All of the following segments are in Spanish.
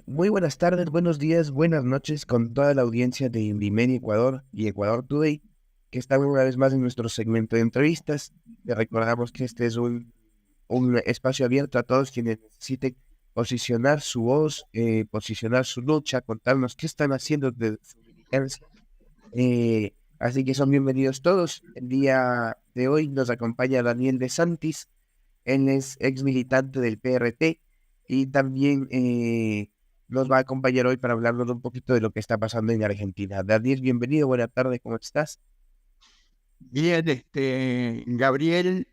Muy buenas tardes, buenos días, buenas noches con toda la audiencia de Indymedia Ecuador y Ecuador Today, que está una vez más en nuestro segmento de entrevistas. Le recordamos que este es un espacio abierto a todos quienes necesiten posicionar su voz, posicionar su lucha, contarnos qué están haciendo desde su militancia. Así que son bienvenidos todos. El día de hoy nos acompaña Daniel de Santis. Él es ex militante del PRT y también nos va a acompañar hoy para hablarnos un poquito de lo que está pasando en Argentina. Daniel, bienvenido, buena tarde, ¿cómo estás? Bien, Gabriel,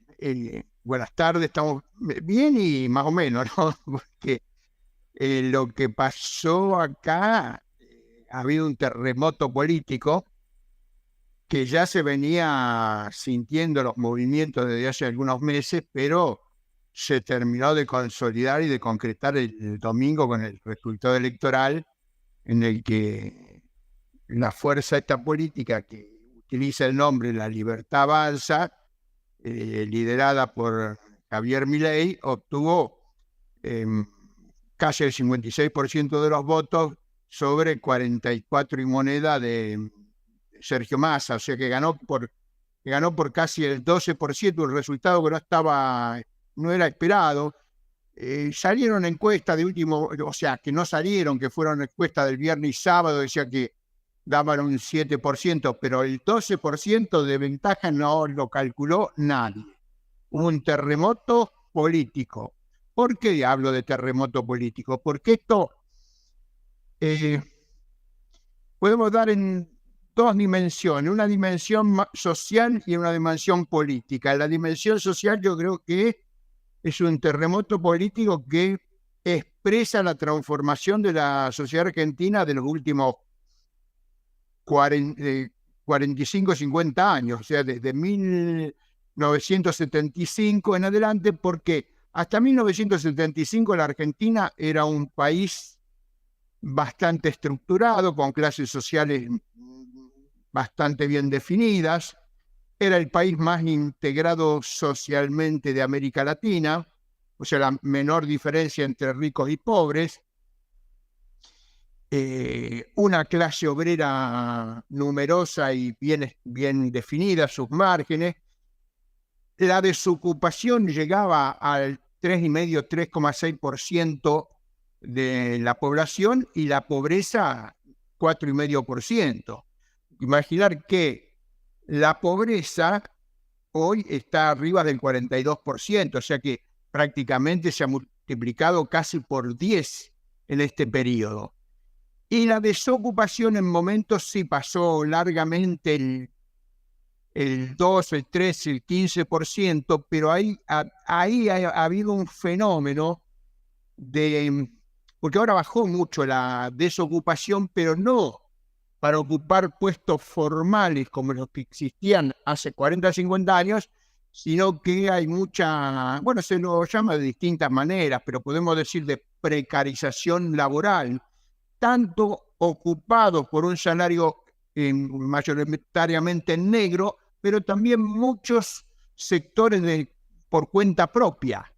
buenas tardes, estamos bien y más o menos, ¿no? Porque lo que pasó acá, ha habido un terremoto político que ya se venía sintiendo los movimientos desde hace algunos meses, pero se terminó de consolidar y de concretar el domingo con el resultado electoral en el que la fuerza esta política que utiliza el nombre La Libertad Avanza, liderada por Javier Milei, obtuvo eh, casi el 56% de los votos sobre 44 y moneda de Sergio Massa, o sea que ganó por casi el 12%, un resultado que no era esperado. Salieron encuestas de último, o sea, que no salieron, que fueron encuestas del viernes y sábado, decía que daban un 7%, pero el 12% de ventaja no lo calculó nadie. Un terremoto político. ¿Por qué hablo de terremoto político? Porque esto eh, podemos dar en dos dimensiones, una dimensión social y una dimensión política. La dimensión social yo creo que es un terremoto político que expresa la transformación de la sociedad argentina de los últimos 45, 50 años, o sea, desde 1975 en adelante, porque hasta 1975 la Argentina era un país bastante estructurado, con clases sociales bastante bien definidas, era el país más integrado socialmente de América Latina, o sea, la menor diferencia entre ricos y pobres, una clase obrera numerosa y bien definida, sus márgenes. La desocupación llegaba al 3,5, 3,6% de la población y la pobreza 4,5%. Imaginar que la pobreza hoy está arriba del 42%, o sea que prácticamente se ha multiplicado casi por 10 en este periodo. Y la desocupación en momentos sí pasó largamente el 2, el 3, el 15%, pero ahí ha habido un fenómeno porque ahora bajó mucho la desocupación, pero no para ocupar puestos formales como los que existían hace 40, 50 años, sino que hay bueno, se lo llama de distintas maneras, pero podemos decir de precarización laboral, tanto ocupados por un salario mayoritariamente negro, pero también muchos sectores por cuenta propia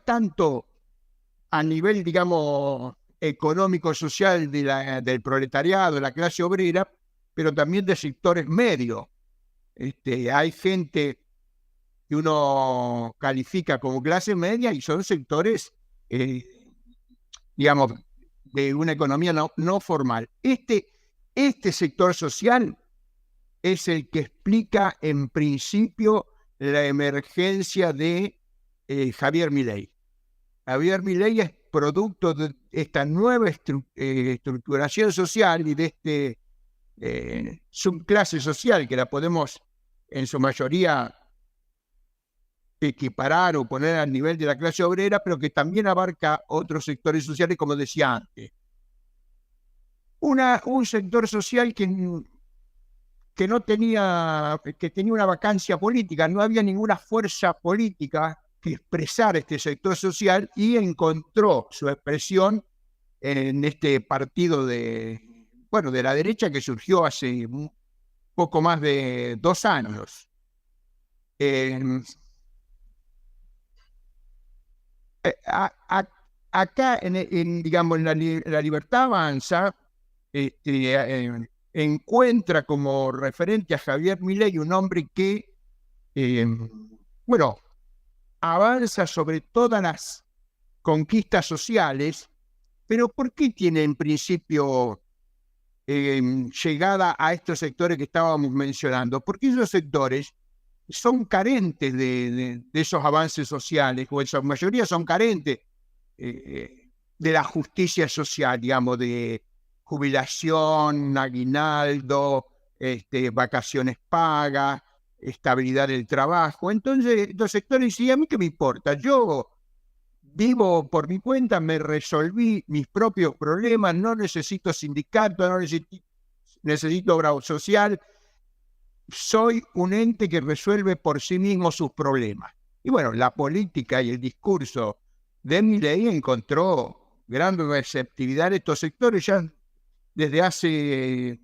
tanto a nivel, digamos, económico-social del proletariado, de la clase obrera, pero también de sectores medios. Hay gente que uno califica como clase media y son sectores, digamos, de una economía no formal. Este sector social es el que explica en principio la emergencia de Javier Milei. Javier Milei es producto de esta nueva estructuración social y de subclase social que la podemos en su mayoría equiparar o poner al nivel de la clase obrera, pero que también abarca otros sectores sociales, como decía antes. Un sector social que tenía una vacancia política, no había ninguna fuerza política que expresar este sector social y encontró su expresión en este partido de la derecha que surgió hace poco más de 2 años. Eh, a, a, acá, digamos, la Libertad Avanza, encuentra como referente a Javier Milei un hombre que, bueno, avanza sobre todas las conquistas sociales, pero ¿por qué tiene en principio llegada a estos sectores que estábamos mencionando? Porque esos sectores son carentes de esos avances sociales, o en su mayoría son carentes de la justicia social, digamos, de jubilación, aguinaldo, vacaciones pagas, estabilidad del trabajo. Entonces, los sectores, sí, a mí qué me importa, yo vivo por mi cuenta, me resolví mis propios problemas, no necesito sindicato, no necesito obra social, soy un ente que resuelve por sí mismo sus problemas. Y bueno, la política y el discurso de Milei encontró gran receptividad en estos sectores ya desde hace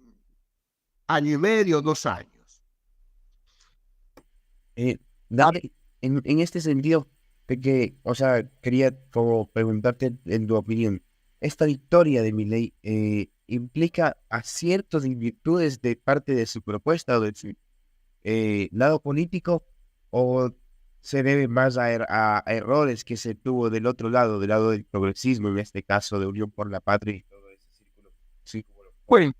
año y medio, 2 años. Dale, en este sentido, de que, o sea, quería como preguntarte en tu opinión, esta victoria de Milei implica aciertos y virtudes de parte de su propuesta o de su lado político, o se debe más a errores que se tuvo del otro lado, del lado del progresismo, en este caso de Unión por la Patria y todo ese círculo. Bueno,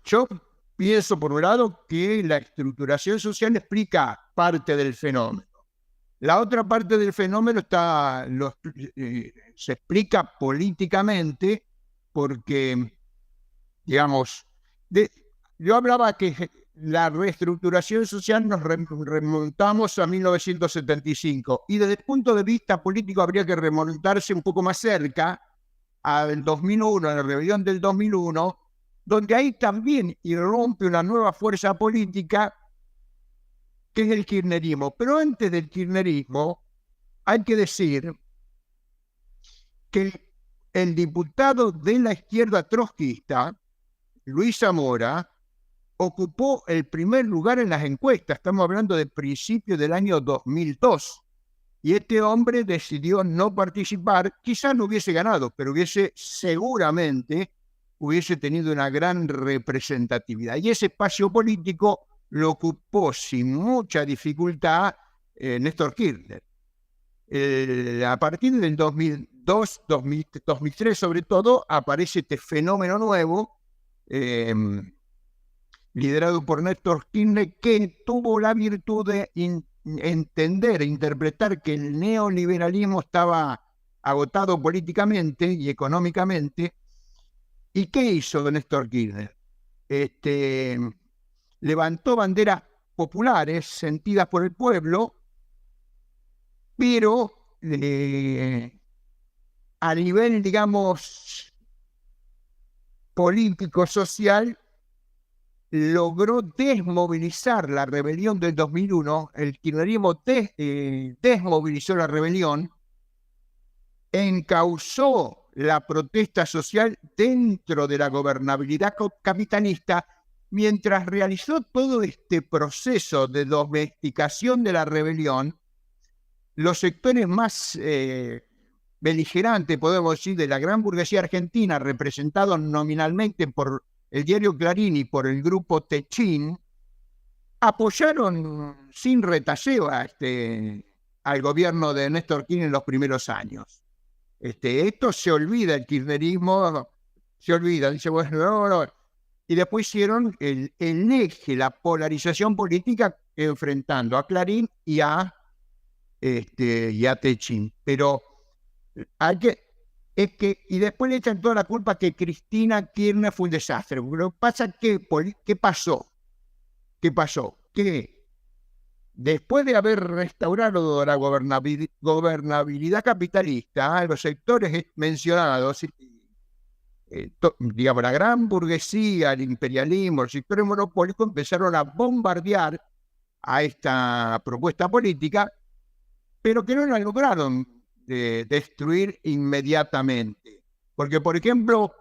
yo pienso por un lado que la estructuración social explica parte del fenómeno. La otra parte del fenómeno se explica políticamente porque, digamos, yo hablaba que la reestructuración social nos remontamos a 1975 y desde el punto de vista político habría que remontarse un poco más cerca al 2001, a la rebelión del 2001, donde ahí también irrumpe una nueva fuerza política que es el kirchnerismo. Pero antes del kirchnerismo hay que decir que el diputado de la izquierda trotskista, Luis Zamora, ocupó el primer lugar en las encuestas. Estamos hablando de principios del año 2002. Y este hombre decidió no participar. Quizás no hubiese ganado, pero seguramente hubiese tenido una gran representatividad. Y ese espacio político lo ocupó sin mucha dificultad Néstor Kirchner. A partir del 2002, 2003 sobre todo, aparece este fenómeno nuevo, liderado por Néstor Kirchner, que tuvo la virtud de entender e interpretar que el neoliberalismo estaba agotado políticamente y económicamente. ¿Y qué hizo Néstor Kirchner? Levantó banderas populares sentidas por el pueblo, pero a nivel, digamos, político-social, logró desmovilizar la rebelión del 2001, el kirchnerismo desmovilizó la rebelión, encauzó la protesta social dentro de la gobernabilidad capitalista, mientras realizó todo este proceso de domesticación de la rebelión. Los sectores más beligerantes, podemos decir, de la gran burguesía argentina, representados nominalmente por el diario Clarín y por el grupo Techín, apoyaron sin retaseo al gobierno de Néstor Kirchner en los primeros años. Esto se olvida, el kirchnerismo se olvida, dice, bueno, no. Y después hicieron el eje, la polarización política, enfrentando a Clarín y a Techín. Pero y después le echan toda la culpa que Cristina Kirchner fue un desastre. Pero pasa que, ¿qué pasó? Que después de haber restaurado la gobernabilidad capitalista, los sectores mencionados, digamos, la gran burguesía, el imperialismo, los sectores monopólicos empezaron a bombardear a esta propuesta política, pero que no la lograron destruir inmediatamente. Porque, por ejemplo,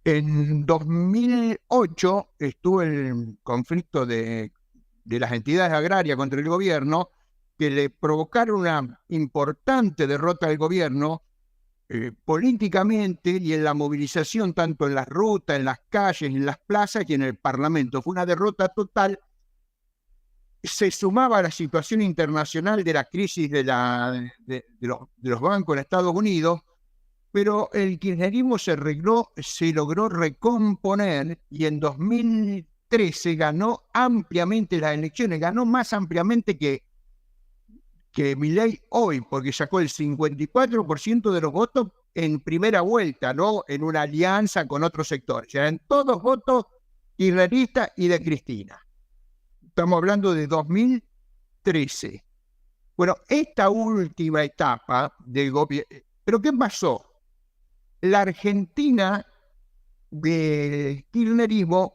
en 2008 estuvo el conflicto de las entidades agrarias contra el gobierno, que le provocaron una importante derrota al gobierno políticamente y en la movilización, tanto en las rutas, en las calles, en las plazas y en el Parlamento. Fue una derrota total. Se sumaba a la situación internacional de la crisis de los bancos en Estados Unidos, pero el kirchnerismo se logró recomponer y en 2013 ganó ampliamente las elecciones, ganó más ampliamente que Milei hoy, porque sacó el 54% de los votos en primera vuelta, no en una alianza con otros sectores. Eran todos votos kirchneristas y de Cristina. Estamos hablando de 2013. Bueno, esta última etapa del gobierno... ¿Pero qué pasó? La Argentina del kirchnerismo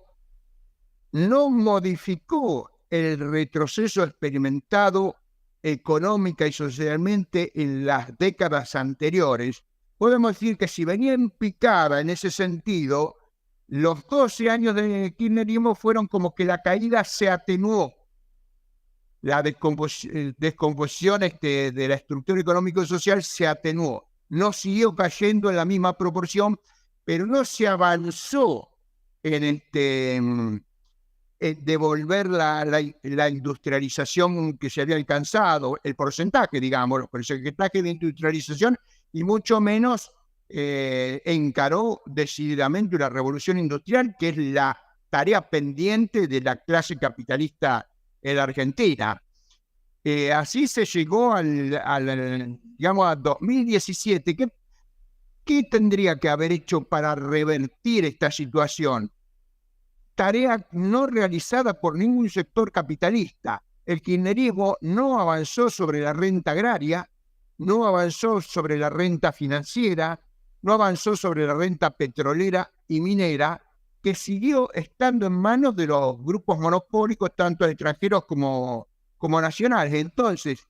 no modificó el retroceso experimentado económica y socialmente en las décadas anteriores. Podemos decir que si venía en picada en ese sentido, los 12 años de kirchnerismo fueron como que la caída se atenuó. La descomposición de la estructura económico y social se atenuó. No siguió cayendo en la misma proporción, pero no se avanzó en devolver la industrialización que se había alcanzado, el porcentaje, digamos, el porcentaje de industrialización, y mucho menos encaró decididamente una revolución industrial, que es la tarea pendiente de la clase capitalista en la Argentina. Así se llegó digamos, a 2017. ¿Qué tendría que haber hecho para revertir esta situación? Tarea no realizada por ningún sector capitalista. El kirchnerismo no avanzó sobre la renta agraria, no avanzó sobre la renta financiera, no avanzó sobre la renta petrolera y minera, que siguió estando en manos de los grupos monopólicos, tanto extranjeros como nacionales. Entonces,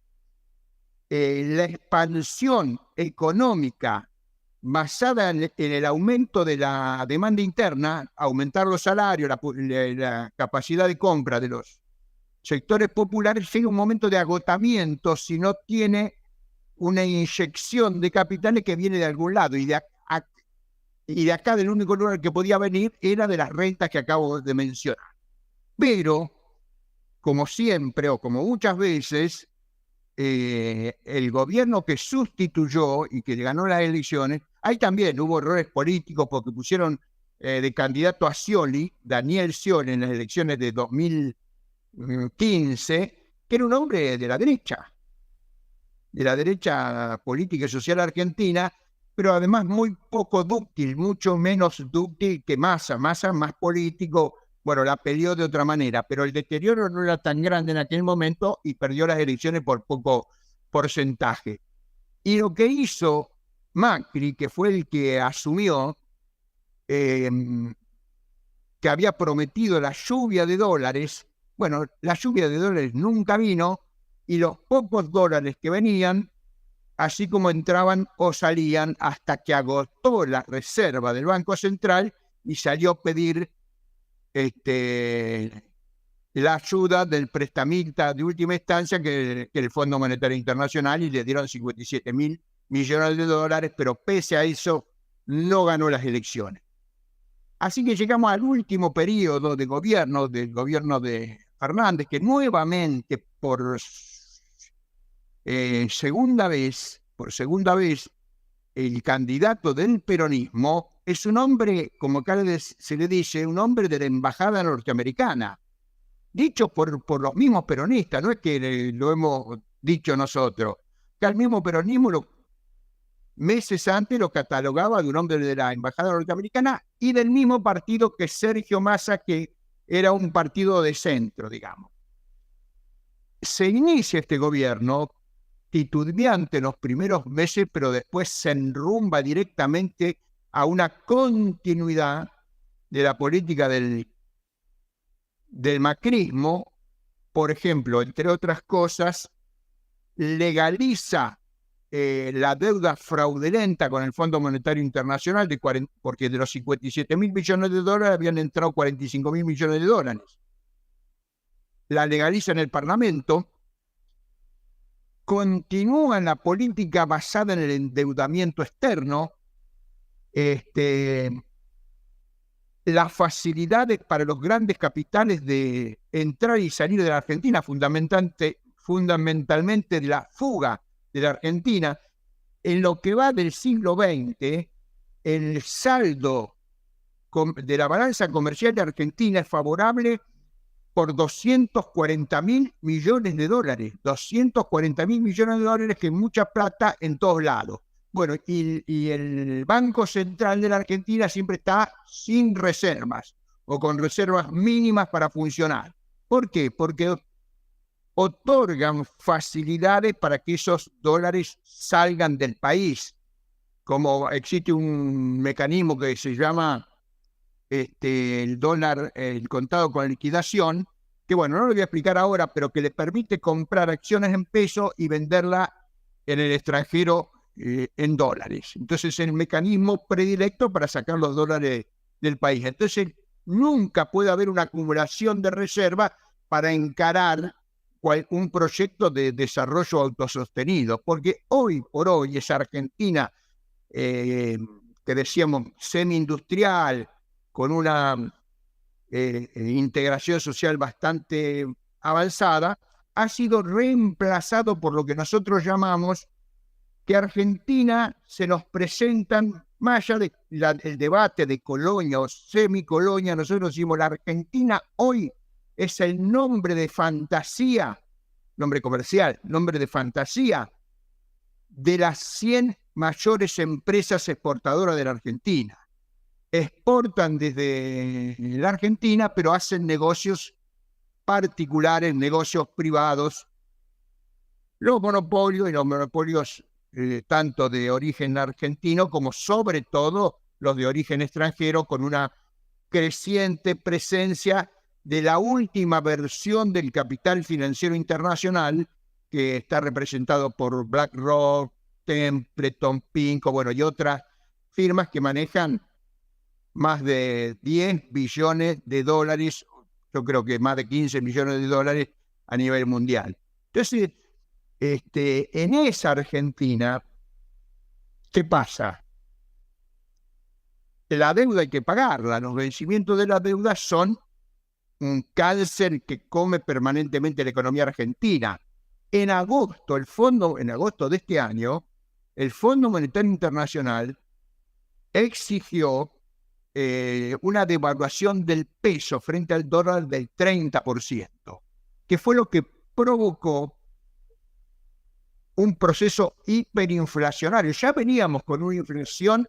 la expansión económica basada en el aumento de la demanda interna, aumentar los salarios, la capacidad de compra de los sectores populares, llega un momento de agotamiento si no tiene una inyección de capitales que viene de algún lado. Y de acá, del único lugar que podía venir era de las rentas que acabo de mencionar. Pero, como siempre o como muchas veces, el gobierno que sustituyó y que ganó las elecciones, ahí también hubo errores políticos porque pusieron de candidato a Scioli, Daniel Scioli, en las elecciones de 2015, que era un hombre de la derecha política y social argentina, pero además muy poco dúctil, mucho menos dúctil que Massa. Massa más político. Bueno, la peleó de otra manera, pero el deterioro no era tan grande en aquel momento y perdió las elecciones por poco porcentaje. Y lo que hizo Macri, que fue el que asumió, que había prometido la lluvia de dólares, bueno, la lluvia de dólares nunca vino, y los pocos dólares que venían, así como entraban o salían, hasta que agotó la reserva del Banco Central y salió a pedir la ayuda del prestamista de última instancia, que el Fondo Monetario Internacional, y le dieron 57.000 millones de dólares, pero pese a eso no ganó las elecciones. Así que llegamos al último periodo de gobierno, del gobierno de Fernández, que nuevamente por segunda vez, el candidato del peronismo es un hombre, como acá se le dice, un hombre de la embajada norteamericana, dicho por los mismos peronistas, no es que lo hemos dicho nosotros, que al mismo peronismo meses antes lo catalogaba de un hombre de la embajada norteamericana y del mismo partido que Sergio Massa, que era un partido de centro, digamos. Se inicia este gobierno titubeante en los primeros meses, pero después se enrumba directamente a una continuidad de la política del macrismo. Por ejemplo, entre otras cosas, legaliza la deuda fraudulenta con el Fondo Monetario Internacional, porque de los 57.000 millones de dólares habían entrado 45.000 millones de dólares. La legaliza en el Parlamento continúan la política basada en el endeudamiento externo, las facilidades para los grandes capitales de entrar y salir de la Argentina, fundamentalmente de la fuga de la Argentina. En lo que va del siglo XX, el saldo de la balanza comercial de Argentina es favorable por 240.000 millones de dólares. 240.000 millones de dólares, que es mucha plata en todos lados. Bueno, y el Banco Central de la Argentina siempre está sin reservas o con reservas mínimas para funcionar. ¿Por qué? Porque otorgan facilidades para que esos dólares salgan del país. Como existe un mecanismo que se llama el dólar, el contado con liquidación, que bueno, no lo voy a explicar ahora, pero que le permite comprar acciones en pesos y venderla en el extranjero en dólares. Entonces, es el mecanismo predilecto para sacar los dólares del país. Entonces, nunca puede haber una acumulación de reservas para encarar un proyecto de desarrollo autosostenido, porque hoy por hoy esa Argentina que decíamos semi-industrial, con una integración social bastante avanzada, ha sido reemplazado por lo que nosotros llamamos que Argentina se nos presentan, más allá del debate de colonia o semicolonia, nosotros decimos la Argentina hoy es el nombre de fantasía, nombre comercial, nombre de fantasía de las 100 mayores empresas exportadoras de la Argentina. Exportan desde la Argentina, pero hacen negocios particulares, negocios privados. Los monopolios tanto de origen argentino como sobre todo los de origen extranjero, con una creciente presencia de la última versión del capital financiero internacional, que está representado por BlackRock, Templeton, Pinco, bueno, y otras firmas que manejan más de 10 billones de dólares, yo creo que más de 15 millones de dólares a nivel mundial. Entonces, en esa Argentina, ¿qué pasa? La deuda hay que pagarla, los vencimientos de la deuda son un cáncer que come permanentemente la economía argentina. En agosto de este año, el Fondo Monetario Internacional exigió una devaluación del peso frente al dólar del 30%, que fue lo que provocó un proceso hiperinflacionario. Ya veníamos con una inflación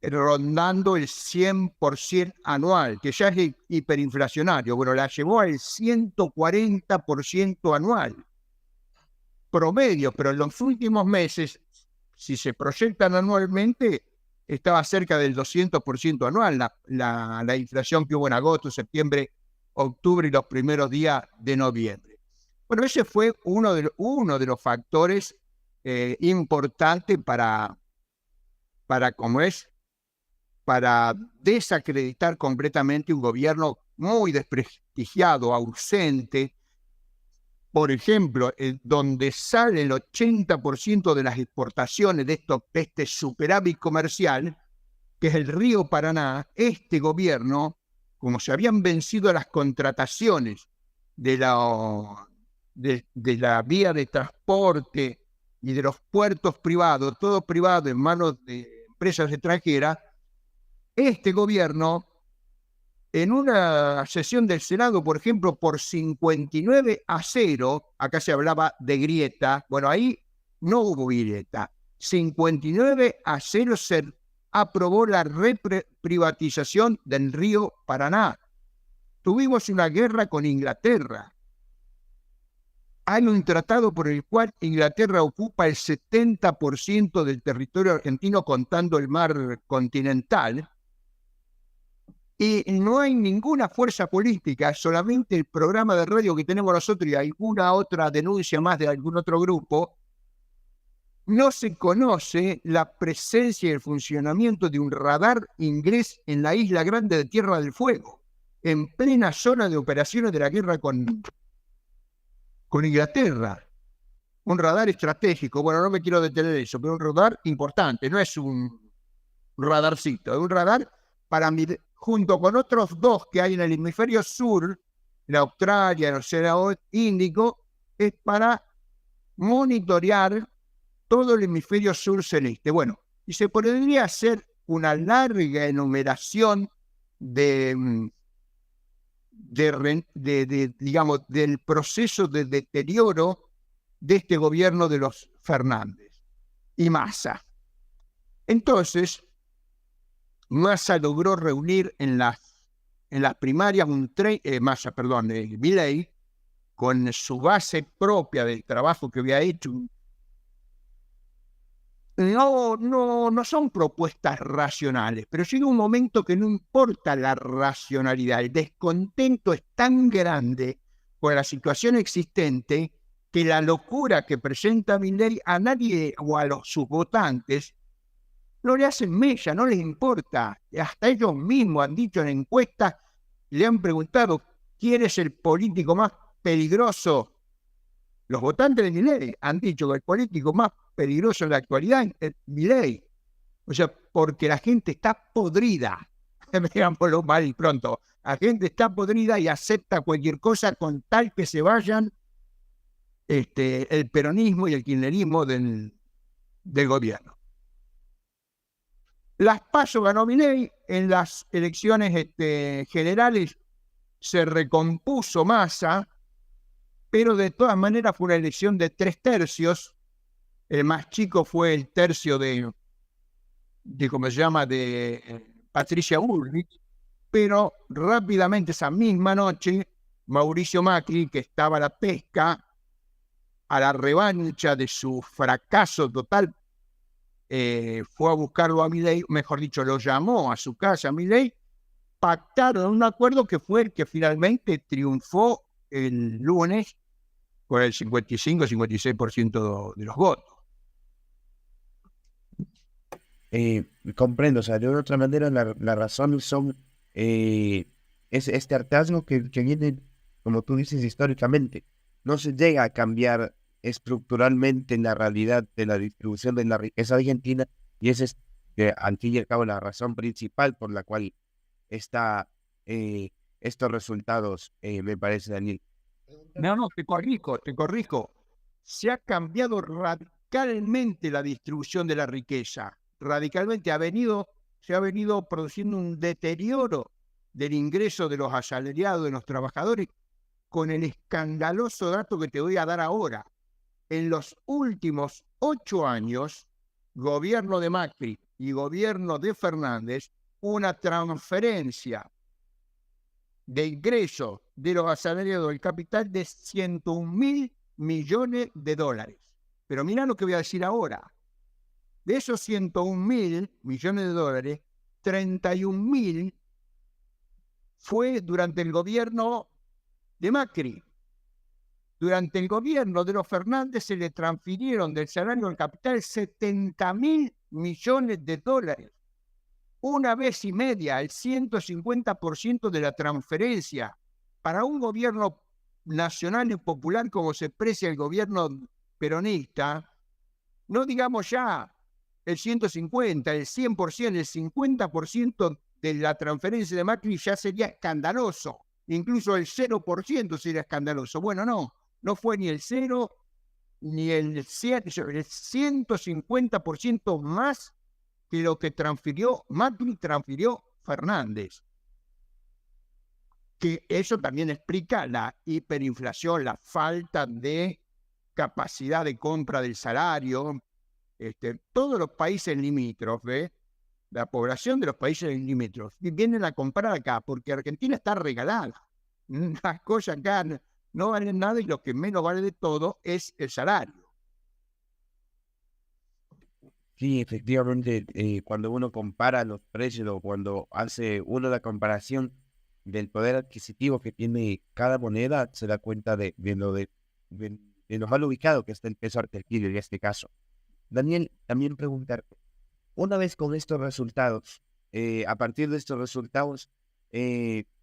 rondando el 100% anual, que ya es hiperinflacionario. Bueno, la llevó al 140% anual promedio, pero en los últimos meses, si se proyectan anualmente, estaba cerca del 200% anual la inflación que hubo en agosto, septiembre, octubre y los primeros días de noviembre. Bueno, ese fue uno de los factores importantes para desacreditar completamente un gobierno muy desprestigiado, ausente. Por ejemplo, donde sale el 80% de las exportaciones de este superávit comercial, que es el río Paraná, este gobierno, como se habían vencido las contrataciones de la vía de transporte y de los puertos privados, todo privado en manos de empresas extranjeras, este gobierno, en una sesión del Senado, por ejemplo, por 59-0, acá se hablaba de grieta, bueno, ahí no hubo grieta, 59-0 se aprobó la reprivatización del río Paraná. Tuvimos una guerra con Inglaterra. Hay un tratado por el cual Inglaterra ocupa el 70% del territorio argentino, contando el mar continental. Y no hay ninguna fuerza política, solamente el programa de radio que tenemos nosotros y alguna otra denuncia más de algún otro grupo. No se conoce la presencia y el funcionamiento de un radar inglés en la isla grande de Tierra del Fuego, en plena zona de operaciones de la guerra con Inglaterra. un radar estratégico. Bueno, no me quiero detener en eso, pero un radar importante, no es un radarcito, es un radar para junto con otros dos que hay en el hemisferio sur, en Australia, en el Océano Índico, es para monitorear todo el hemisferio sur celeste. Bueno, y se podría hacer una larga enumeración digamos, del proceso de deterioro de este gobierno de los Fernández y Massa. Entonces, Massa logró reunir en las primarias Milei, con su base propia del trabajo que había hecho. No son propuestas racionales, pero llega un momento que no importa la racionalidad, el descontento es tan grande por la situación existente que la locura que presenta Milei a nadie o a sus votantes no le hacen mella, no les importa. Hasta ellos mismos han dicho en encuestas, le han preguntado quién es el político más peligroso. Los votantes de Milei han dicho que el político más peligroso en la actualidad es Milei. O sea, porque la gente está podrida. Digámoslo mal y pronto. La gente está podrida y acepta cualquier cosa con tal que se vayan el peronismo y el kirchnerismo del gobierno. Las PASO ganó Milei. En las elecciones generales se recompuso Massa, pero de todas maneras fue una elección de 3/3. El más chico fue el tercio de ¿cómo se llama?, de Patricia Bullrich, pero rápidamente esa misma noche, Mauricio Macri, que estaba a la pesca, a la revancha de su fracaso total, fue a buscarlo a Milei, mejor dicho, lo llamó a su casa a Milei, pactaron un acuerdo que fue el que finalmente triunfó el lunes con el 55-56% de los votos. Comprendo, o sea, de otra manera la razón son es este hartazgo que viene, como tú dices, históricamente. No se llega a cambiar estructuralmente la realidad de la distribución de la riqueza argentina, y esa es, al fin y al cabo, la razón principal por la cual está estos resultados, me parece, Daniel. No, te corrijo. Se ha cambiado radicalmente la distribución de la riqueza. Radicalmente se ha venido produciendo un deterioro del ingreso de los asalariados, de los trabajadores, con el escandaloso dato que te voy a dar ahora. En los últimos 8 años, gobierno de Macri y gobierno de Fernández, una transferencia de ingreso de los asalariados del capital de 101.000 millones de dólares. Pero mira lo que voy a decir ahora. De esos 101.000 millones de dólares, 31.000 fue durante el gobierno de Macri. Durante el gobierno de los Fernández se le transfirieron del salario al capital 70.000 millones de dólares. Una vez y media, el 150% de la transferencia. Para un gobierno nacional y popular como se precia el gobierno peronista, no digamos ya el 150, el 100%, el 50% de la transferencia de Macri ya sería escandaloso. Incluso el 0% sería escandaloso. Bueno, no fue ni el 0 ni el 100, el 150% más que lo que Macri transfirió Fernández. Que eso también explica la hiperinflación, la falta de capacidad de compra del salario. Todos los países limítrofes, la población de los países limítrofes, vienen a comprar acá porque Argentina está regalada. Las cosas acá no valen nada y lo que menos vale de todo es el salario. Sí, efectivamente, cuando uno compara los precios o cuando hace uno la comparación del poder adquisitivo que tiene cada moneda, se da cuenta de lo mal ubicado que está el peso argentino en este caso. Daniel, también preguntarte, una vez con estos resultados, a partir de estos resultados,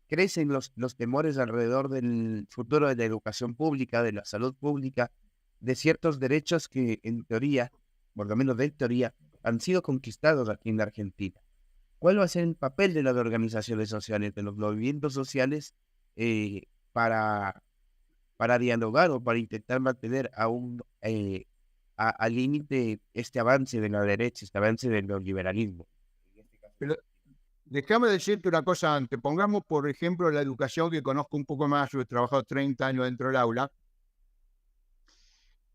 crecen los temores alrededor del futuro de la educación pública, de la salud pública, de ciertos derechos que en teoría, por lo menos de teoría, han sido conquistados aquí en la Argentina. ¿Cuál va a ser el papel de las organizaciones sociales, de los movimientos sociales, para dialogar o para intentar mantener aún al límite este avance de la derecha, este avance del neoliberalismo? Pero déjame decirte una cosa antes. Pongamos, por ejemplo, la educación, que conozco un poco más, yo he trabajado 30 años dentro del aula.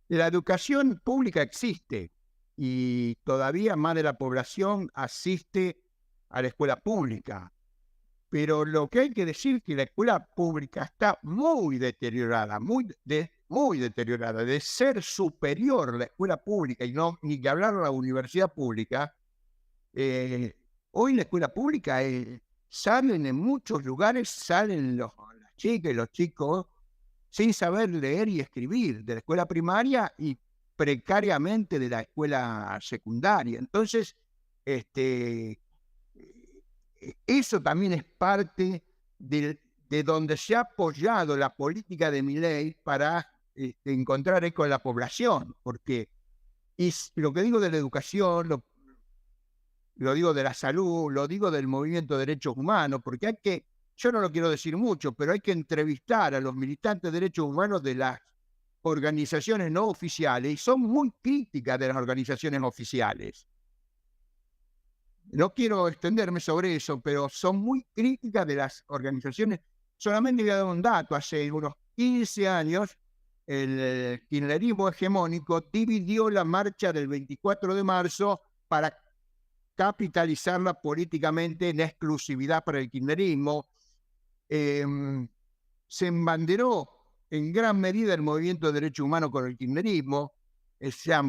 La educación pública existe y todavía más de la población asiste a la escuela pública. Pero lo que hay que decir es que la escuela pública está muy deteriorada, muy deteriorada. De ser superior la escuela pública, y no ni que hablar de la universidad pública, hoy la escuela pública salen en muchos lugares, salen las chicas y los chicos sin saber leer y escribir, de la escuela primaria y precariamente de la escuela secundaria. Entonces, eso también es parte de donde se ha apoyado la política de Milei para encontrar eco en la población, porque lo que digo de la educación, lo digo de la salud, lo digo del movimiento de derechos humanos, porque yo no lo quiero decir mucho, pero hay que entrevistar a los militantes de derechos humanos de las organizaciones no oficiales, y son muy críticas de las organizaciones oficiales. No quiero extenderme sobre eso, pero son muy críticas de las organizaciones. Solamente voy a dar un dato: hace unos 15 años, el kirchnerismo hegemónico dividió la marcha del 24 de marzo para capitalizarla políticamente en exclusividad para el kirchnerismo. Se embanderó en gran medida el movimiento de derechos humanos con el kirchnerismo.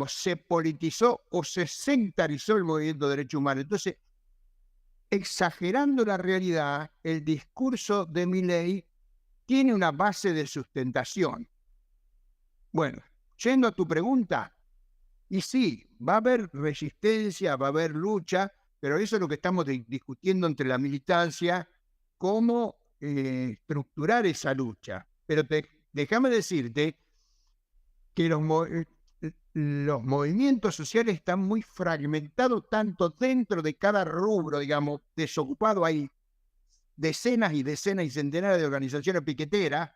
Se politizó o se sectarizó el movimiento de derechos humanos. Entonces, exagerando la realidad, el discurso de Milei tiene una base de sustentación. Bueno, yendo a tu pregunta, y sí, va a haber resistencia, va a haber lucha, pero eso es lo que estamos discutiendo entre la militancia, cómo estructurar esa lucha. Pero déjame decirte que los movimientos sociales están muy fragmentados, tanto dentro de cada rubro, digamos, desocupado. Hay decenas y decenas y centenares de organizaciones piqueteras.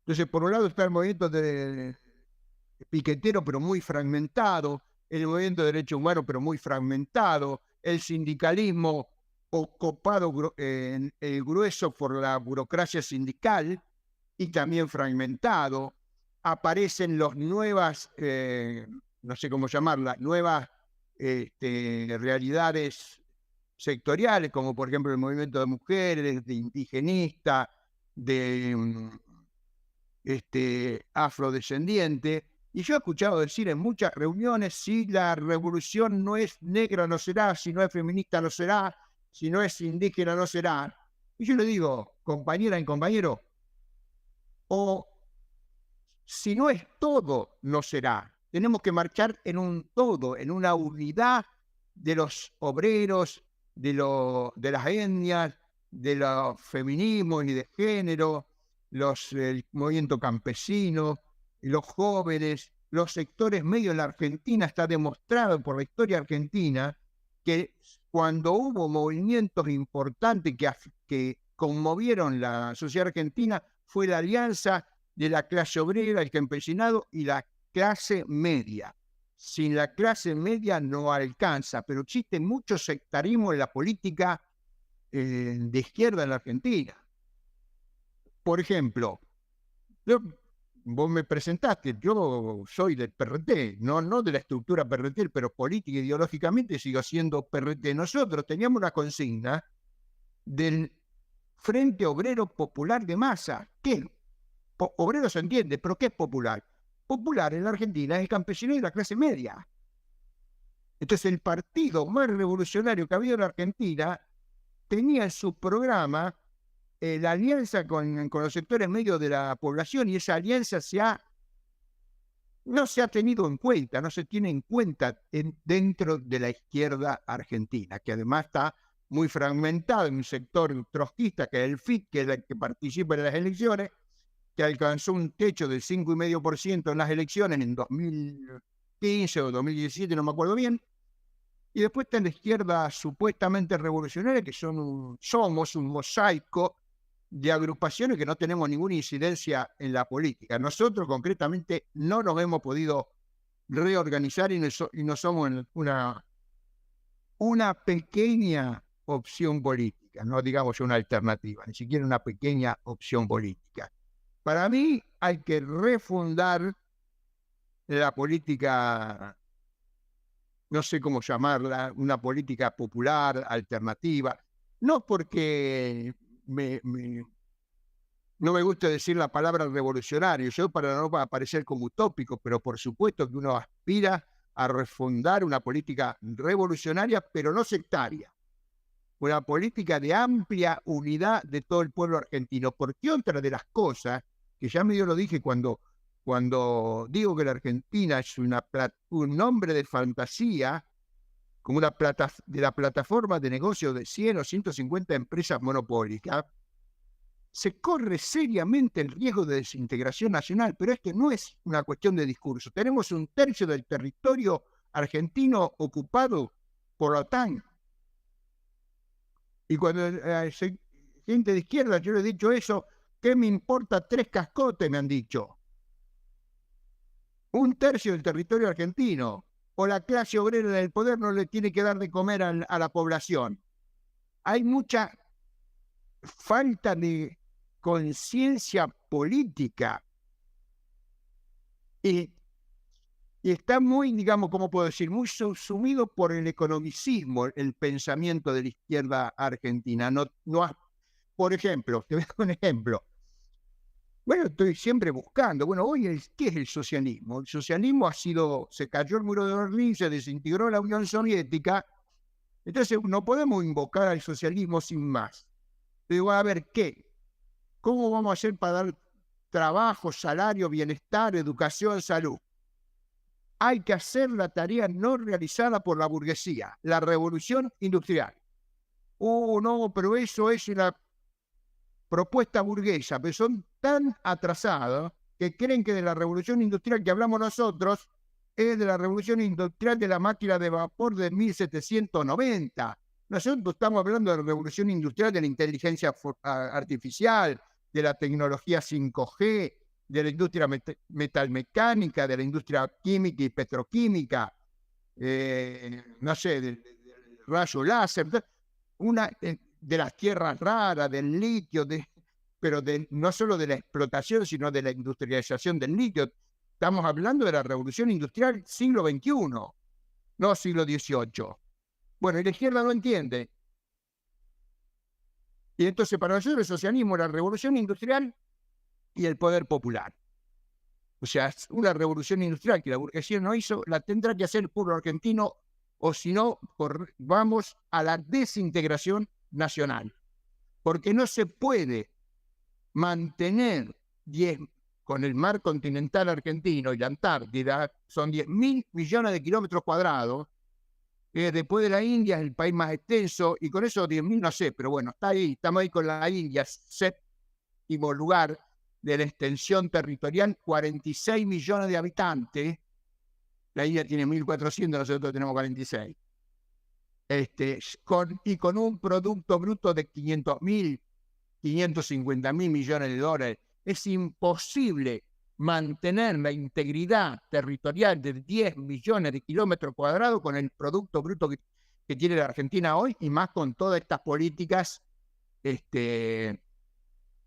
Entonces, por un lado está el movimiento de piquetero, pero muy fragmentado, el movimiento de derechos humanos, pero muy fragmentado, el sindicalismo copado grueso por la burocracia sindical y también fragmentado. Aparecen las nuevas, no sé cómo llamarlas, nuevas realidades sectoriales, como por ejemplo el movimiento de mujeres, de indigenistas, de afrodescendiente. Y yo he escuchado decir en muchas reuniones: si la revolución no es negra, no será; si no es feminista, no será; si no es indígena, no será. Y yo le digo, compañera y compañero, o si no es todo, no será. Tenemos que marchar en un todo, en una unidad de los obreros, de las etnias, de los feminismos y de género, el movimiento campesino, los jóvenes, los sectores medios. En la Argentina está demostrado por la historia argentina que cuando hubo movimientos importantes que conmovieron la sociedad argentina, fue la alianza de la clase obrera, el campesinado y la clase media. Sin la clase media no alcanza, pero existe mucho sectarismo en la política de izquierda en la Argentina. Por ejemplo, vos me presentaste, yo soy del PRT, no de la estructura PRT, pero política e ideológicamente sigo siendo PRT. Nosotros teníamos una consigna del Frente Obrero Popular de Masa. ¿Qué? Obrero se entiende, pero ¿qué es popular? Popular en la Argentina es el campesino y la clase media. Entonces, el partido más revolucionario que había en la Argentina tenía en su programa la alianza con los sectores medios de la población, y esa alianza no se ha tenido en cuenta, no se tiene en cuenta dentro de la izquierda argentina, que además está muy fragmentado en un sector trotskista, que es el FIT, que es el que participa en las elecciones, que alcanzó un techo del 5,5% en las elecciones en 2015 o 2017, no me acuerdo bien. Y después está la izquierda supuestamente revolucionaria, que somos un mosaico de agrupaciones que no tenemos ninguna incidencia en la política. Nosotros concretamente no nos hemos podido reorganizar y no somos una pequeña opción política, no digamos una alternativa, ni siquiera una pequeña opción política. Para mí hay que refundar la política, no sé cómo llamarla, una política popular, alternativa, no porque no me gusta decir la palabra revolucionario, yo para no parecer como utópico, pero por supuesto que uno aspira a refundar una política revolucionaria, pero no sectaria. Una política de amplia unidad de todo el pueblo argentino. Porque otra de las cosas, que ya medio lo dije cuando digo que la Argentina es un nombre de fantasía, como de la plataforma de negocio de 100 o 150 empresas monopólicas, se corre seriamente el riesgo de desintegración nacional, pero esto no es una cuestión de discurso. Tenemos 1/3 del territorio argentino ocupado por la OTAN. Y cuando gente de izquierda, yo le he dicho eso, ¿qué me importa 3 cascotes? Me han dicho. 1/3 del territorio argentino. O la clase obrera del poder no le tiene que dar de comer a la población. Hay mucha falta de conciencia política y está muy, digamos, ¿cómo puedo decir? Muy subsumido por el economicismo, el pensamiento de la izquierda argentina. Por ejemplo, te voy a dar un ejemplo. Bueno, estoy siempre buscando. Bueno, hoy, ¿qué es el socialismo? El socialismo se cayó el muro de Berlín, se desintegró la Unión Soviética. Entonces, no podemos invocar al socialismo sin más. Digo, a ver, ¿qué? ¿Cómo vamos a hacer para dar trabajo, salario, bienestar, educación, salud? Hay que hacer la tarea no realizada por la burguesía, la revolución industrial. No, pero eso es una propuesta burguesa, pero son tan atrasados que creen que de la revolución industrial que hablamos nosotros es de la revolución industrial de la máquina de vapor de 1790. Nosotros estamos hablando de la revolución industrial de la inteligencia artificial, de la tecnología 5G, de la industria metalmecánica, de la industria química y petroquímica, no sé, del rayo láser, de las tierras raras, del litio, pero no solo de la explotación, sino de la industrialización del litio. Estamos hablando de la revolución industrial siglo XXI, no siglo XVIII. Bueno, y la izquierda no entiende. Y entonces para nosotros el socialismo es la revolución industrial y el poder popular. O sea, una revolución industrial que la burguesía no hizo, la tendrá que hacer el pueblo argentino, o si no, vamos a la desintegración nacional. Porque no se puede mantener con el mar continental argentino y la Antártida, son 10.000 millones de kilómetros cuadrados. Después de la India es el país más extenso, y con eso 10.000 no sé, pero bueno, estamos ahí con la India, séptimo lugar de la extensión territorial, 46 millones de habitantes. La India tiene 1.400, nosotros tenemos 46. Con un producto bruto de 550.000 millones de dólares. Es imposible mantener la integridad territorial de 10 millones de kilómetros cuadrados con el producto bruto que tiene la Argentina hoy, y más con todas estas políticas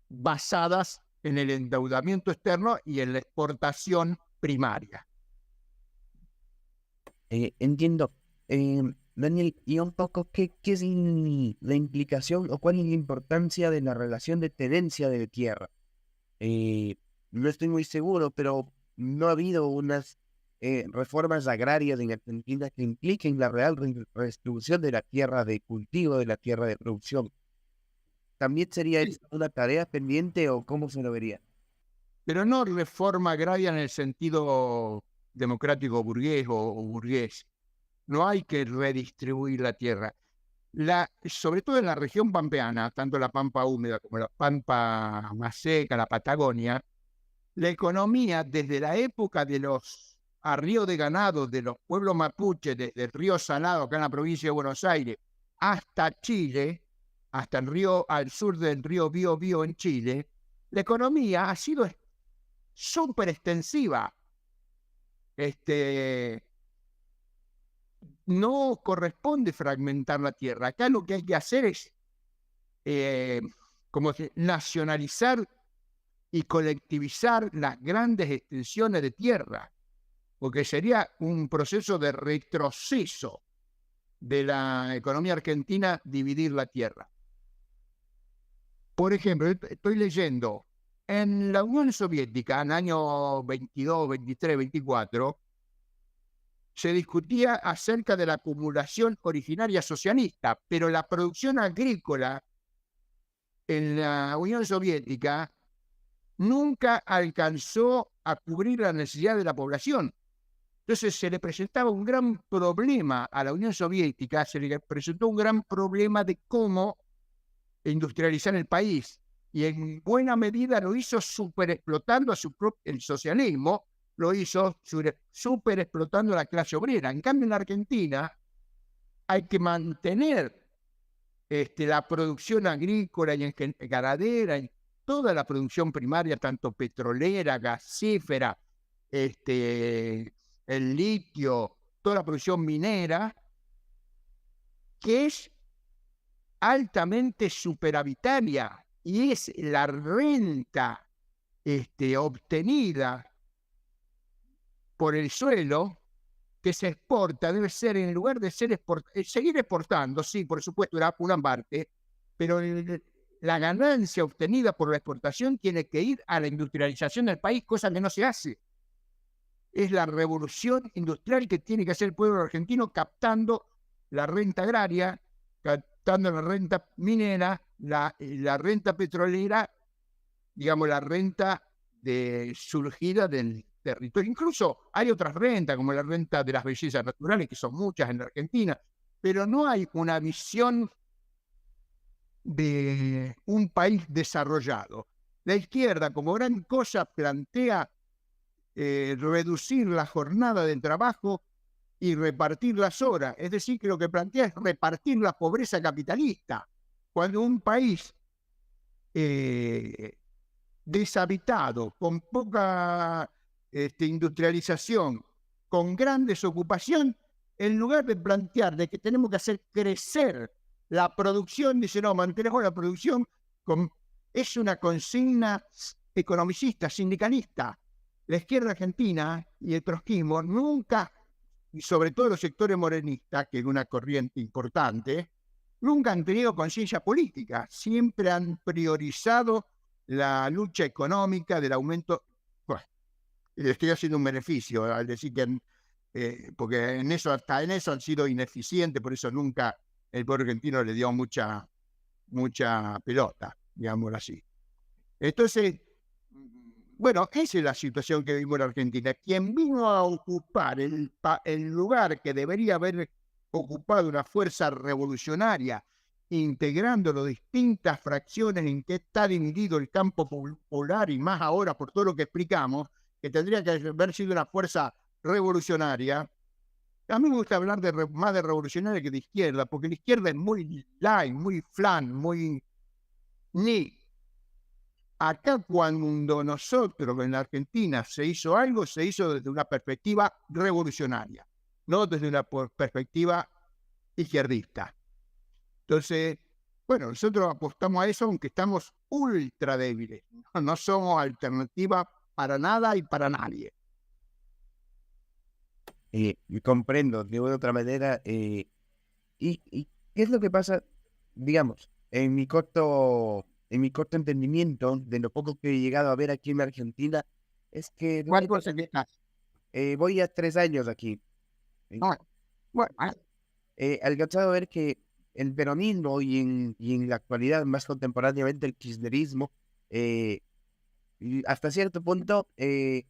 basadas en el endeudamiento externo y en la exportación primaria. Entiendo. Daniel, y un poco, ¿qué es la implicación o cuál es la importancia de la relación de tenencia de tierra? No estoy muy seguro, pero no ha habido unas reformas agrarias en Argentina que impliquen la real redistribución de la tierra de cultivo, de la tierra de producción. ¿También sería una tarea pendiente o cómo se lo vería? Pero no reforma agraria en el sentido democrático burgués o burgués. No hay que redistribuir la tierra. Sobre todo en la región pampeana, tanto la pampa húmeda como la pampa más seca, la Patagonia, la economía desde la época de los arríos de ganado de los pueblos mapuches, desde el río Salado, acá en la provincia de Buenos Aires, hasta Chile, hasta el río, al sur del río Biobío en Chile, la economía ha sido súper extensiva. No corresponde fragmentar la tierra. Acá lo que hay que hacer es como que nacionalizar y colectivizar las grandes extensiones de tierra, porque sería un proceso de retroceso de la economía argentina dividir la tierra. Por ejemplo, estoy leyendo, en la Unión Soviética, en el año 22, 23, 24, se discutía acerca de la acumulación originaria socialista, pero la producción agrícola en la Unión Soviética nunca alcanzó a cubrir la necesidad de la población. Entonces se le presentaba un gran problema a la Unión Soviética, se le presentó un gran problema de cómo industrializar el país. Y en buena medida lo hizo superexplotando el socialismo, lo hizo superexplotando a la clase obrera. En cambio, en la Argentina hay que mantener la producción agrícola y ganadera, toda la producción primaria, tanto petrolera, gasífera, el litio, toda la producción minera, que es altamente superavitaria, y es la renta obtenida por el suelo que se exporta, debe ser, en lugar de ser seguir exportando, sí, por supuesto, era una parte, pero la ganancia obtenida por la exportación tiene que ir a la industrialización del país, cosa que no se hace. Es la revolución industrial que tiene que hacer el pueblo argentino, captando la renta agraria, captando la renta minera, la renta petrolera, digamos, la renta surgida del territorio. Incluso hay otras rentas, como la renta de las bellezas naturales, que son muchas en la Argentina, pero no hay una visión de un país desarrollado. La izquierda, como gran cosa, plantea reducir la jornada de trabajo y repartir las horas. Es decir, que lo que plantea es repartir la pobreza capitalista. Cuando un país deshabitado, con poca industrialización, con gran desocupación, en lugar de plantear de que tenemos que hacer crecer la producción, dice, no, mantenemos la producción, es una consigna economicista, sindicalista. La izquierda argentina y el trotskismo nunca, y sobre todo los sectores morenistas, que es una corriente importante, nunca han tenido conciencia política, siempre han priorizado la lucha económica del aumento. Bueno, le estoy haciendo un beneficio al decir que, porque hasta en eso han sido ineficientes, por eso nunca el pueblo argentino le dio mucha pelota, digámoslo así. Entonces, bueno, esa es la situación que vivimos en Argentina. Quien vino a ocupar el lugar que debería haber ocupado una fuerza revolucionaria, integrando las distintas fracciones en que está dividido el campo popular, y más ahora por todo lo que explicamos, que tendría que haber sido una fuerza revolucionaria. A mí me gusta hablar más de revolucionaria que de izquierda, porque la izquierda es muy light, muy flan, muy ni. Acá, cuando nosotros en la Argentina se hizo algo, se hizo desde una perspectiva revolucionaria, no desde una perspectiva izquierdista. Entonces, bueno, nosotros apostamos a eso, aunque estamos ultra débiles. No somos alternativa para nada y para nadie. Comprendo de una u otra manera. ¿Y qué es lo que pasa, digamos, en mi corto entendimiento de lo poco que he llegado a ver aquí en Argentina? Es que ¿Cuánto se quejas? voy a 3 años aquí. Bueno, He alcanzado a ver que el peronismo y en la actualidad, más contemporáneamente, el kirchnerismo, y hasta cierto punto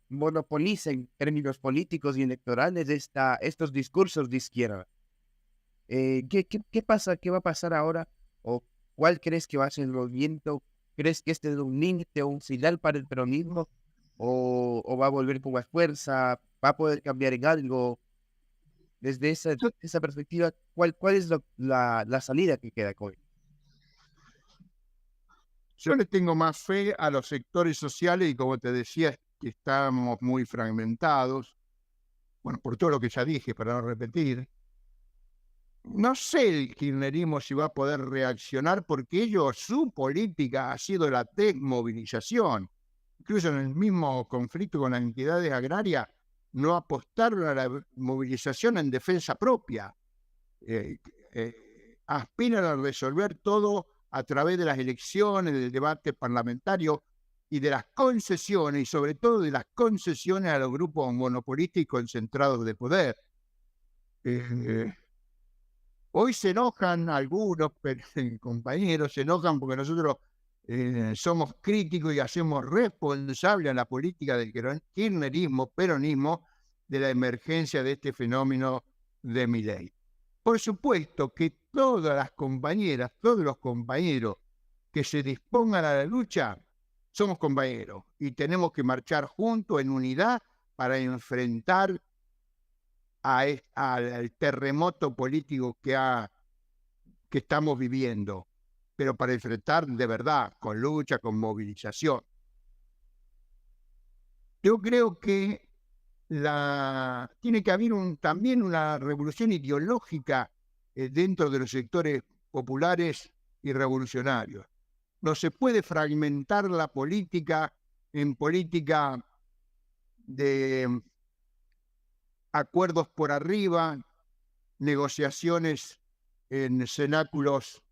monopoliza en términos políticos y electorales estos discursos de izquierda. ¿Qué pasa? ¿Qué va a pasar ahora? ¿O cuál crees que va a ser el movimiento? ¿Crees que este es un límite o un final para el peronismo? o va a volver con más fuerza? ¿Va a poder cambiar en algo? Desde Yo, esa perspectiva, ¿cuál es la salida que queda con él? yo le tengo más fe a los sectores sociales y como te decía, que estamos muy fragmentados. Bueno, por todo lo que ya dije, para no repetir. No sé el kirchnerismo si va a poder reaccionar porque su política ha sido la desmovilización. Incluso en el mismo conflicto con las entidades agrarias, no apostaron a la movilización en defensa propia. Eh, Aspiran a resolver todo a través de las elecciones, del debate parlamentario y de las concesiones, y sobre todo de las concesiones a los grupos monopolistas y concentrados de poder. Hoy se enojan algunos compañeros, se enojan porque nosotros somos críticos y hacemos responsable a la política del kirchnerismo, peronismo, de la emergencia de este fenómeno de Milei. Por supuesto que todas las compañeras, todos los compañeros que se dispongan a la lucha, somos compañeros y tenemos que marchar juntos en unidad para enfrentar al terremoto político que estamos viviendo, pero para enfrentar de verdad, con lucha, con movilización. Yo creo que tiene que haber también una revolución ideológica dentro de los sectores populares y revolucionarios. No se puede fragmentar la política en política de acuerdos por arriba, negociaciones en cenáculos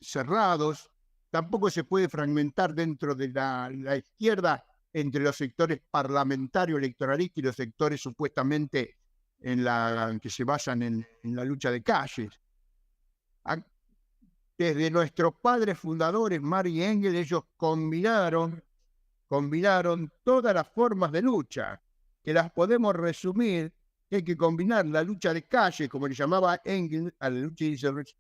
cerrados. Tampoco se puede fragmentar dentro de la izquierda entre los sectores parlamentarios electoralistas y los sectores supuestamente que se basan en la lucha de calles. Desde nuestros padres fundadores, Marx y Engels, ellos combinaron todas las formas de lucha, que las podemos resumir, que hay que combinar la lucha de calle, como le llamaba Engels a la lucha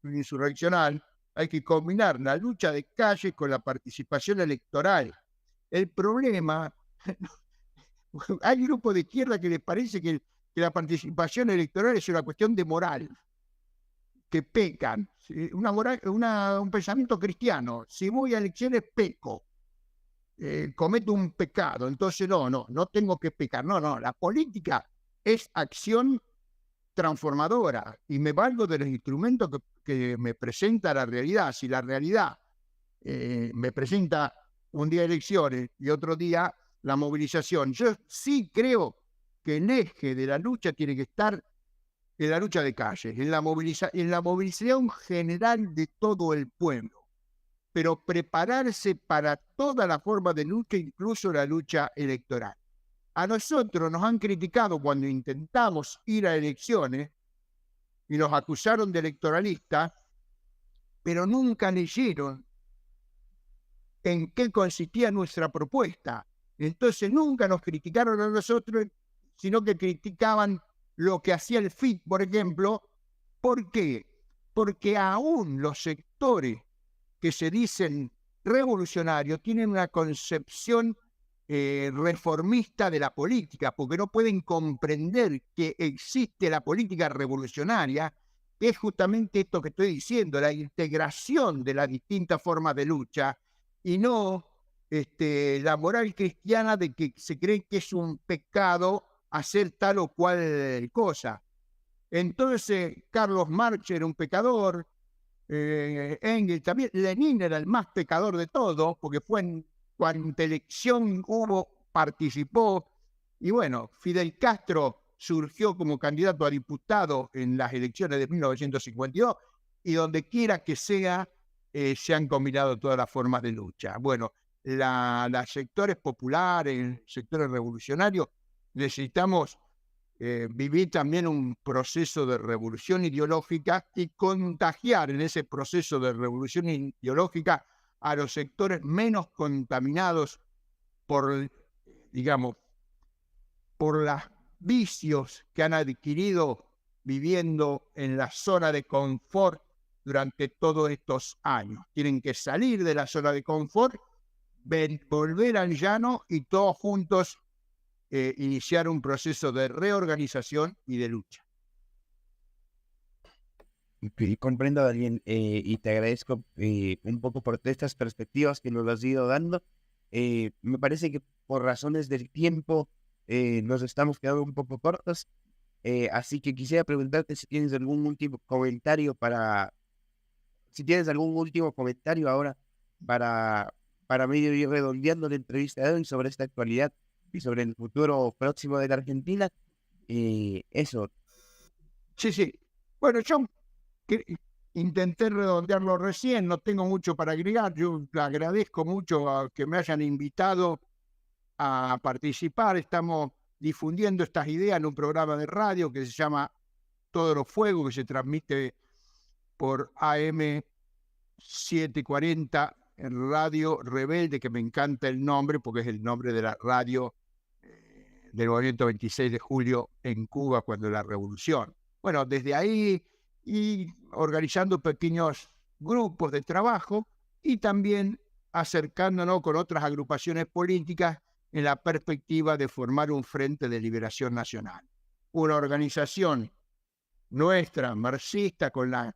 insurreccional, hay que combinar la lucha de calle con la participación electoral. El problema, hay grupos de izquierda que les parece que la participación electoral es una cuestión de moral, que pecan, un pensamiento cristiano, si voy a elecciones peco. Cometo un pecado, entonces no tengo que pecar. No, la política es acción transformadora y me valgo de los instrumentos que me presenta la realidad. Si la realidad me presenta un día elecciones y otro día la movilización, yo sí creo que el eje de la lucha tiene que estar en la lucha de calles, en la movilización general de todo el pueblo, pero prepararse para toda la forma de lucha, incluso la lucha electoral. A nosotros nos han criticado cuando intentamos ir a elecciones y nos acusaron de electoralistas, pero nunca leyeron en qué consistía nuestra propuesta. Entonces nunca nos criticaron a nosotros, sino que criticaban lo que hacía el FIT, por ejemplo. ¿Por qué? Porque aún los sectores que se dicen revolucionarios tienen una concepción reformista de la política, porque no pueden comprender que existe la política revolucionaria, que es justamente esto que estoy diciendo, la integración de las distintas formas de lucha, y no la moral cristiana de que se cree que es un pecado hacer tal o cual cosa. Entonces, Carlos Marx era un pecador, Engels también, Lenin era el más pecador de todos, porque fue en cuanta elección participó, y bueno, Fidel Castro surgió como candidato a diputado en las elecciones de 1952, y donde quiera que sea, se han combinado todas las formas de lucha. Bueno, los sectores populares, sectores revolucionarios, necesitamos vivir también un proceso de revolución ideológica y contagiar en ese proceso de revolución ideológica a los sectores menos contaminados por, digamos, por los vicios que han adquirido viviendo en la zona de confort durante todos estos años. Tienen que salir de la zona de confort volver al llano y todos juntos iniciar un proceso de reorganización y de lucha. Y comprendo, Daniel, y te agradezco un poco por estas perspectivas que nos has ido dando. Me parece que por razones del tiempo nos estamos quedando un poco cortos, así que quisiera preguntarte si tienes algún último comentario ahora para medio ir redondeando la entrevista de hoy sobre esta actualidad y sobre el futuro próximo de la Argentina. Eso. Sí, sí. Bueno, yo intenté redondearlo recién, no tengo mucho para agregar. Yo le agradezco mucho a que me hayan invitado a participar. Estamos difundiendo estas ideas en un programa de radio que se llama Todos los Fuegos, que se transmite por AM 740 en Radio Rebelde, que me encanta el nombre porque es el nombre de la radio del movimiento 26 de julio en Cuba, cuando la revolución. Bueno, desde ahí y organizando pequeños grupos de trabajo y también acercándonos con otras agrupaciones políticas en la perspectiva de formar un Frente de Liberación Nacional. Una organización nuestra, marxista, con la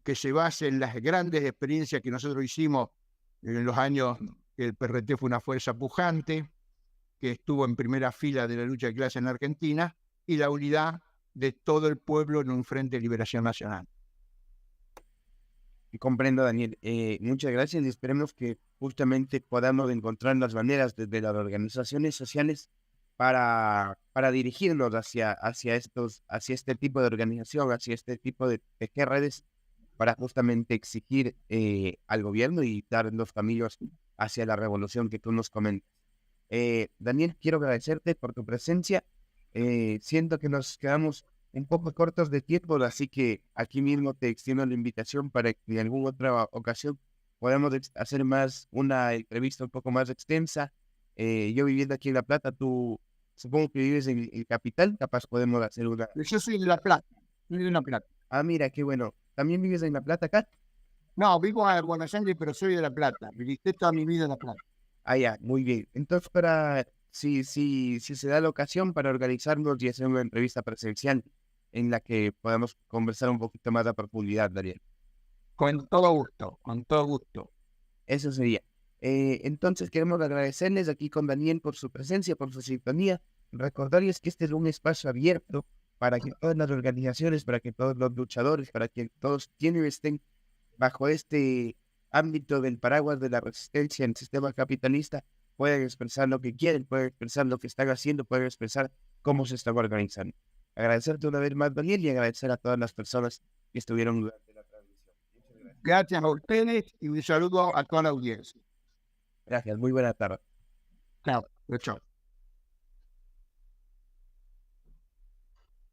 que se base en las grandes experiencias que nosotros hicimos en los años que el PRT fue una fuerza pujante, que estuvo en primera fila de la lucha de clase en la Argentina, y la unidad de todo el pueblo en un Frente de Liberación Nacional. Comprendo, Daniel. Muchas gracias y esperemos que justamente podamos encontrar las maneras desde las organizaciones sociales para dirigirnos hacia este tipo de organización, hacia este tipo de redes, para justamente exigir al gobierno y dar los caminos hacia la revolución que tú nos comentas. Daniel, quiero agradecerte por tu presencia. Siento que nos quedamos un poco cortos de tiempo, así que aquí mismo te extiendo la invitación para que en alguna otra ocasión podamos hacer una entrevista un poco más extensa. Yo viviendo aquí en La Plata, tú supongo que vives en Capital, capaz podemos hacer una... Yo soy de La Plata, soy de La Plata. Ah, mira, qué bueno. ¿También vives en La Plata acá? No, vivo en Buenos Aires, pero soy de La Plata. Viví toda mi vida en La Plata. Ah, ya, muy bien. Entonces, si se da la ocasión para organizarnos y hacer una entrevista presencial en la que podamos conversar un poquito más a profundidad, Daniel. Con todo gusto, con todo gusto. Eso sería. Entonces queremos agradecerles aquí con Daniel por su presencia, por su sintonía. Recordarles que este es un espacio abierto para que todas las organizaciones, para que todos los luchadores, para que todos quienes estén bajo este ámbito del paraguas de la resistencia en el sistema capitalista pueden expresar lo que quieren, pueden expresar lo que están haciendo, pueden expresar cómo se están organizando. Agradecerte una vez más, Daniel, y agradecer a todas las personas que estuvieron durante la transmisión. Gracias a ustedes y un saludo a toda la audiencia. Gracias, muy buena tarde. Chao. Chao.